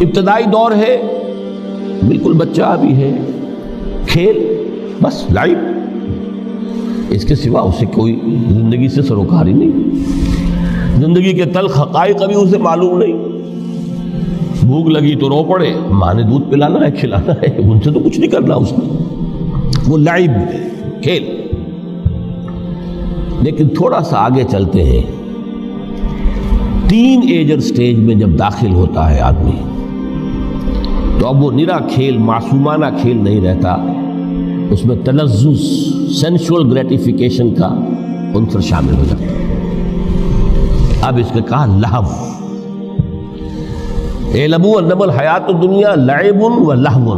ابتدائی دور ہے، بالکل بچہ ابھی ہے، کھیل بس لائف، اس کے سوا اسے کوئی زندگی سے سروکار ہی نہیں، زندگی کے تلخ حقائق ابھی اسے معلوم نہیں۔ بھوک لگی تو رو پڑے، ماں نے دودھ پلانا ہے، کھلانا ہے، ان سے تو کچھ نہیں کرنا اس نے، وہ لائب ہے، کھیل۔ لیکن تھوڑا سا آگے چلتے ہیں، ٹین ایجر سٹیج میں جب داخل ہوتا ہے آدمی تو اب وہ نرا کھیل، معصومانہ کھیل نہیں رہتا، اس میں تلذذ، سینشول گریٹیفیکیشن کا عنصر شامل ہو جاتا ہے۔ اب اس کے کہا لہو، اعلموا انما الحیات الدنیا لعب و لہو۔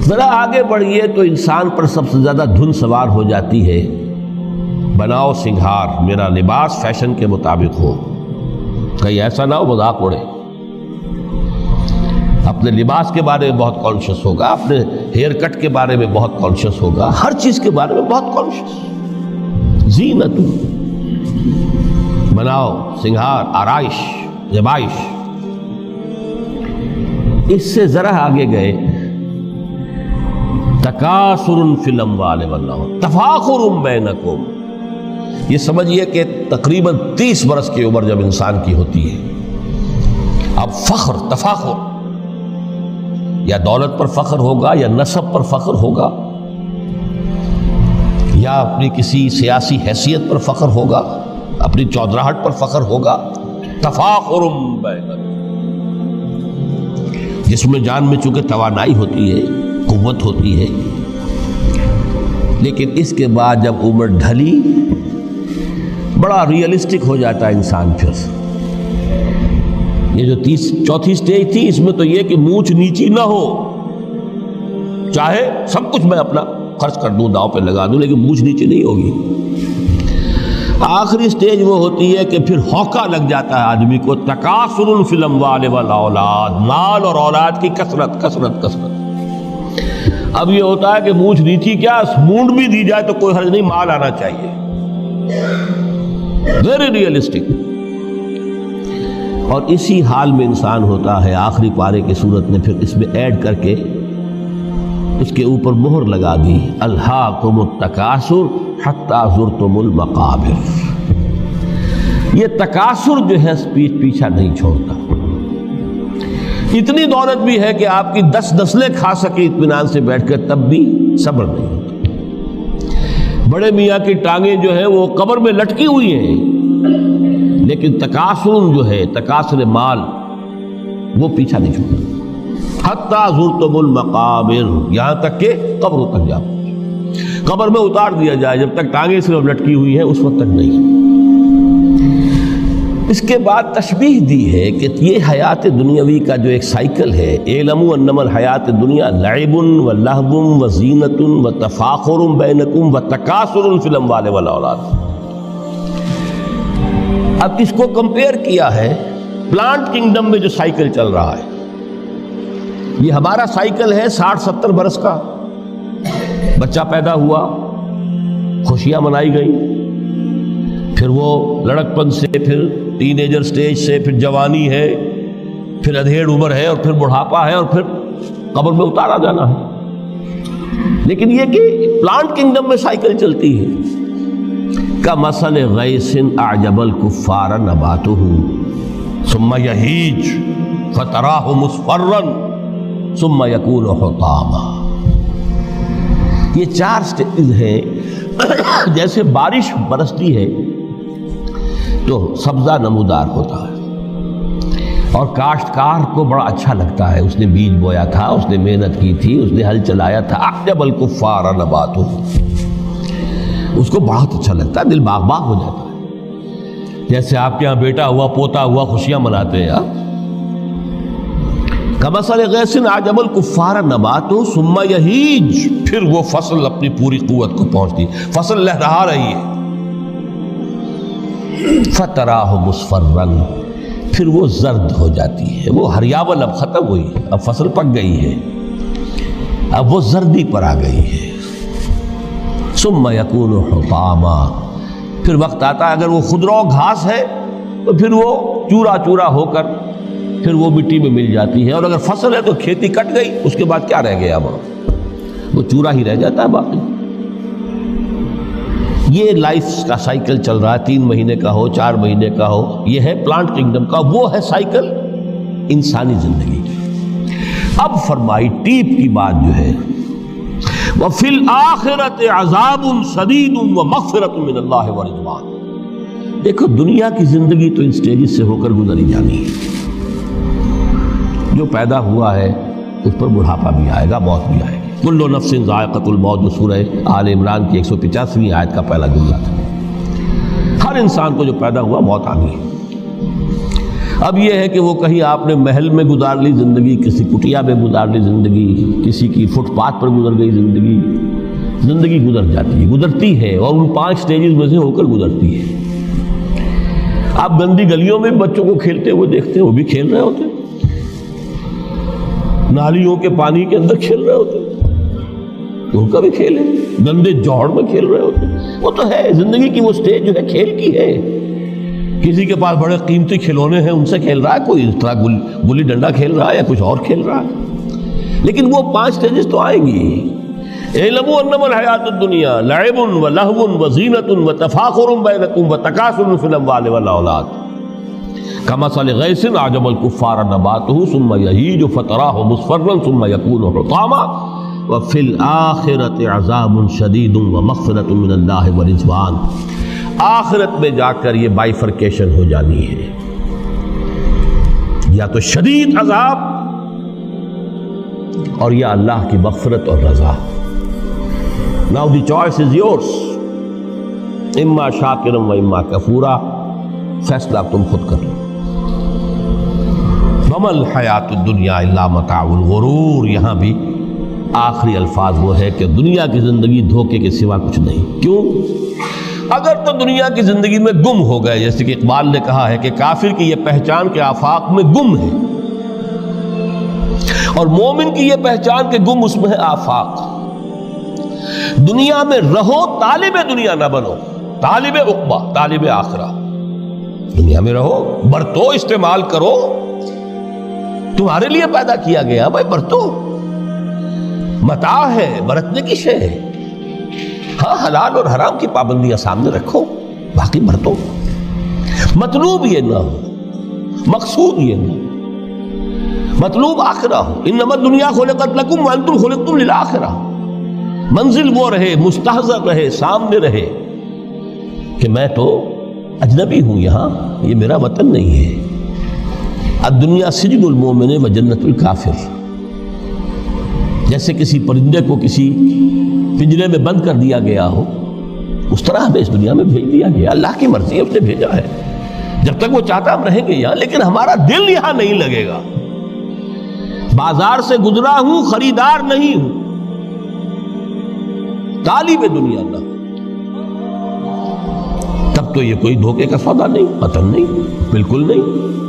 ذرا آگے بڑھیے تو انسان پر سب سے زیادہ دھن سوار ہو جاتی ہے، بناؤ سنگھار، میرا لباس فیشن کے مطابق ہو، کہیں ایسا نہ ہو مذاق اڑے۔ اپنے لباس کے بارے میں بہت کانشیس ہوگا، اپنے ہیئر کٹ کے بارے میں بہت کانشیس ہوگا، ہر چیز کے بارے میں بہت کانشیس۔ زینت، بناؤ سنگھار، آرائش، زیبائش۔ اس سے ذرا آگے گئے، تکاثر فی الاموال والأولاد، تفاخر بینکم۔ یہ سمجھیے کہ تقریباً 30 برس کی عمر جب انسان کی ہوتی ہے، اب فخر، تفاخر، یا دولت پر فخر ہوگا، یا نسب پر فخر ہوگا، یا اپنی کسی سیاسی حیثیت پر فخر ہوگا، اپنی چودراہٹ پر فخر ہوگا۔ تفاخر بینکم، جس میں جان میں چونکہ توانائی ہوتی ہے، قوت ہوتی ہے، لیکن اس کے بعد جب عمر ڈھلی بڑا ریئلسٹک ہو جاتا ہے انسان۔ پھر یہ جو چوتھی سٹیج تھی، اس میں تو یہ کہ مونچھ نیچی نہ ہو، چاہے سب کچھ میں اپنا خرچ کر دوں، داؤ پہ لگا دوں، لیکن مونچھ نیچی نہیں ہوگی۔ آخری سٹیج وہ ہوتی ہے کہ پھر ہوکا لگ جاتا ہے آدمی کو، تکاثر فی الاموال والاولاد، مال اور اولاد کی کثرت کثرت کثرت۔ اب یہ ہوتا ہے کہ مونچھ نیچی کیا، مونڈ بھی دی جائے تو کوئی حرج نہیں، مال آنا چاہیے، ویری ریئلسٹک۔ اور اسی حال میں انسان ہوتا ہے۔ آخری پارے کی صورت نے پھر اس میں ایڈ کر کے اس کے اوپر مہر لگا دی، الہاکم التکاثر حتی زرتم المقابر۔ یہ تکاثر جو ہے پیچھا نہیں چھوڑتا۔ اتنی دولت بھی ہے کہ آپ کی 10 نسلیں کھا سکے اطمینان سے بیٹھ کر، تب بھی صبر نہیں ہوتا۔ بڑے میاں کی ٹانگیں جو ہیں وہ قبر میں لٹکی ہوئی ہیں، لیکن تکاثر جو ہے، تکاثر مال، وہ پیچھا نہیں چھوڑتا۔ حتی زرتم المقابر، یہاں تک کہ قبر تک جاؤ، قبر میں اتار دیا جائے، جب تک ٹانگیں صرف لٹکی ہوئی ہیں اس وقت تک نہیں۔ اس کے بعد تشبیہ دی ہے کہ یہ حیات دنیاوی کا جو ایک سائیکل ہے، اعلموا انما الحیات الدنیا لعب و لہو و زینت و تفاخر بینکم و تکاثر فی الاموال والاولاد۔ اب اس کو کمپیئر کیا ہے پلانٹ کنگڈم میں جو سائیکل چل رہا ہے۔ یہ ہمارا سائیکل ہے 60-70 برس کا، بچہ پیدا ہوا، خوشیاں منائی گئی، پھر وہ لڑکپن سے، پھر ٹین ایجر سٹیج سے، پھر جوانی ہے، پھر ادھیڑ عمر ہے، اور پھر بڑھاپا ہے، اور پھر قبر میں اتارا جانا ہے۔ لیکن یہ کہ پلانٹ کنگڈم میں سائیکل چلتی ہے۔ کمثل غیث اعجب الکفار نباتہ ثم یہیج فتراہ مصفرا ثم یکون حطاما۔ یہ 4 سٹیج ہیں۔ جیسے بارش برستی ہے تو سبزہ نمودار ہوتا ہے، اور کاشتکار کو بڑا اچھا لگتا ہے، اس نے بیج بویا تھا، اس نے محنت کی تھی، اس نے ہل چلایا تھا، اعجب الکفار نباتہ، اس کو بہت اچھا لگتا ہے، دل باغ باغ ہو جاتا ہے۔ جیسے آپ کے یہاں بیٹا ہوا، پوتا ہوا، خوشیاں مناتے ہیں آپ۔ کمثل غیث اعجب الکفار نباتہ ثم یہیج، پھر وہ فصل اپنی پوری قوت کو پہنچتی، فصل لہرا رہی ہے، فتراہ مصفرا، پھر وہ زرد ہو جاتی ہے، وہ ہریاول اب ختم ہوئی، اب فصل پک گئی ہے، اب وہ زردی پر آ گئی ہے۔ ثم یکون حطاما، پھر وقت آتا ہے اگر وہ خضرو گھاس ہے تو پھر وہ چورا چورا ہو کر پھر وہ مٹی میں مل جاتی ہے، اور اگر فصل ہے تو کھیتی کٹ گئی، اس کے بعد کیا رہ گیا وہاں؟ وہ چورا ہی رہ جاتا ہے باقی۔ یہ لائف کا سائیکل چل رہا ہے، 3 مہینے کا ہو، 4 مہینے کا ہو، یہ ہے پلانٹ کنگڈم کا، وہ ہے سائیکل انسانی زندگی کی۔ اب فرمائی ٹیپ کی بات جو ہے، وَفِي الْآخِرَةِ عَذَابٌ شَدِيدٌ وَمَغْفِرَةٌ مِّنَ اللَّهِ وَرِضْوَانٌ۔ دیکھو دنیا کی زندگی تو ان سٹیجز سے ہو کر گزری جانی ہے، جو پیدا ہوا ہے اس پر بڑھاپا بھی آئے گا، موت بھی آئے گی۔ کل نفس ذائقۃ الموت، جو سورہ آل عمران کی 185ویں آیت کا پہلا جملہ تھا۔ ہر انسان کو جو پیدا ہوا موت آنی ہے۔ اب یہ ہے کہ وہ کہیں آپ نے محل میں گزار لی زندگی، کسی کٹیا میں گزار لی زندگی، کسی کی فٹ پاتھ پر گزر گئی زندگی، زندگی گزر جاتی ہے، گزرتی ہے، اور ان 5 سٹیجز میں سے ہو کر گزرتی ہے۔ آپ گندی گلیوں میں بچوں کو کھیلتے ہوئے دیکھتے ہیں، وہ بھی کھیل رہے ہوتے ہیں، نالیوں کے پانی کے اندر کھیل رہے ہوتے ہیں، ان کا بھی کھیل ہے، گندے جوہڑ میں کھیل رہے ہوتے ہیں۔ وہ تو ہے زندگی کی وہ سٹیج جو ہے کھیل کی ہے۔ کسی کے پاس بڑے قیمتی کھلونے ہیں، ان سے کھیل رہا ہے، کوئی اس طرح گلی ڈنڈا کھیل رہا ہے یا کچھ اور کھیل رہا ہے، لیکن وہ 5 سٹیجز تو آئیں گی۔ اعلموا انما الحیات الدنیا لعب ولہو وزینۃ وتفاخر بینکم وتکاثر فی الاموال والاولاد کمثل غیث اعجب الکفار نباتہ ثم یہیج فتراہ مصفرا ثم یکون حطاما وفی الآخرۃ عذاب شدید ومغفرۃ من اللہ ورضوان۔ آخرت میں جا کر یہ بائیفرکیشن ہو جانی ہے، یا تو شدید عذاب اور یا اللہ کی مغفرت اور رضا۔ Now the choice is yours، اما شاکرا و اما کفورا، فیصلہ تم خود کر لو۔ وما الحیات الدنیا الا متاع الغرور، یہاں بھی آخری الفاظ وہ ہے کہ دنیا کی زندگی دھوکے کے سوا کچھ نہیں۔ کیوں؟ اگر تو دنیا کی زندگی میں گم ہو گئے، جیسے کہ اقبال نے کہا ہے کہ کافر کی یہ پہچان کے آفاق میں گم ہے، اور مومن کی یہ پہچان کے گم اس میں ہے آفاق۔ دنیا میں رہو، طالب دنیا نہ بنو، طالب عقبہ، طالب آخرہ۔ دنیا میں رہو، برتو، استعمال کرو، تمہارے لیے پیدا کیا گیا، بھائی برتو، متاع ہے، برتنے کی شے ہے۔ ہاں حلال اور حرام کی پابندیاں سامنے رکھو، باقی برتو۔ مطلوب یہ نہ ہو، مقصود یہ نہ ہو، مطلوب آخرہ ہو۔ انما الدنیا خلقت لکم وانتم خلقتم للآخرہ۔ منزل وہ رہے، مستحضر رہے، سامنے رہے کہ میں تو اجنبی ہوں، یہاں یہ میرا وطن نہیں ہے۔ الدنیا سجن المومن و جنت الکافر۔ جیسے کسی پرندے کو کسی پنجرے میں بند کر دیا گیا ہو، اس طرح ہمیں اس دنیا میں بھیج دیا گیا، اللہ کی مرضی ہے، اس نے بھیجا ہے۔ جب تک وہ چاہتا ہم رہیں گے یہاں، لیکن ہمارا دل یہاں نہیں لگے گا۔ بازار سے گزرا ہوں، خریدار نہیں ہوں، طالب دنیا نہ، تب تو یہ کوئی دھوکے کا سودا نہیں، قطعاً نہیں، بالکل نہیں۔